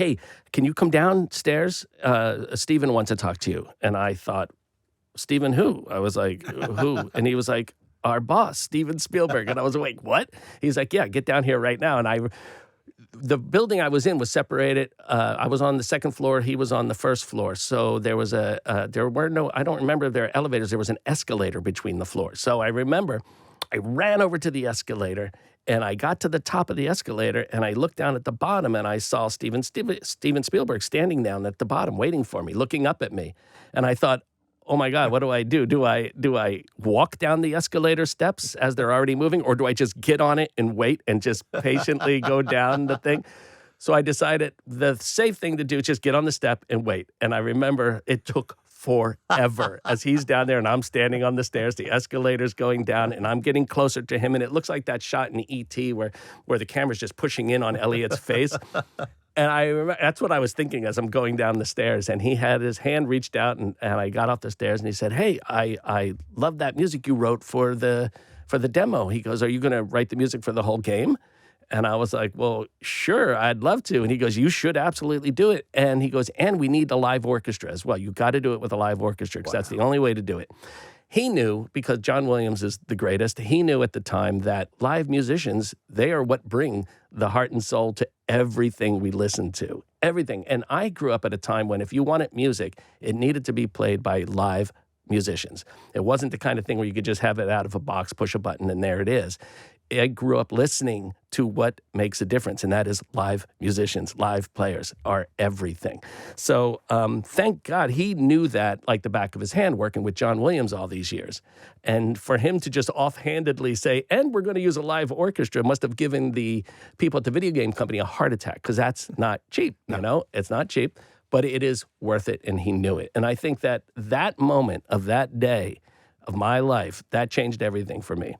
"Hey, can you come downstairs? Steven wants to talk to you." And I thought, "Steven who?" I was like, "Who?" And he was like, "Our boss, Steven Spielberg." And I was like, "What?" He's like, "Yeah, get down here right now." And the building I was in was separated. I was on the second floor. He was on the first floor. So there was there were no, I don't remember if there were elevators. There was an escalator between the floors. So I remember I ran over to the escalator and I got to the top of the escalator and I looked down at the bottom and I saw Steven Spielberg standing down at the bottom waiting for me, looking up at me. And I thought, oh my God, what do I do? Do I walk down the escalator steps as they're already moving, or do I just get on it and wait and just patiently go down the thing? So I decided the safe thing to do is just get on the step and wait. And I remember it took forever as he's down there and I'm standing on the stairs, the escalator's going down, and I'm getting closer to him. And it looks like that shot in E.T. where the camera's just pushing in on Elliot's face. And I remember, that's what I was thinking as I'm going down the stairs. And he had his hand reached out, and I got off the stairs, and he said, "Hey, I love that music you wrote for the demo." He goes, "Are you going to write the music for the whole game?" And I was like, "Well, sure, I'd love to." And he goes, "You should absolutely do it." And he goes, "And we need a live orchestra as well. You got to do it with a live orchestra because that's the only way to do it." He knew, because John Williams is the greatest, he knew at the time that live musicians, they are what bring the heart and soul to everything we listen to, everything. And I grew up at a time when if you wanted music, it needed to be played by live musicians. It wasn't the kind of thing where you could just have it out of a box, push a button, and there it is. I grew up listening to what makes a difference, and that is live musicians, live players are everything. So thank God he knew that like the back of his hand, working with John Williams all these years. And for him to just offhandedly say, "And we're going to use a live orchestra," must have given the people at the video game company a heart attack, because that's not cheap, you know? It's not cheap, but it is worth it, and he knew it. And I think that that moment of that day of my life, that changed everything for me.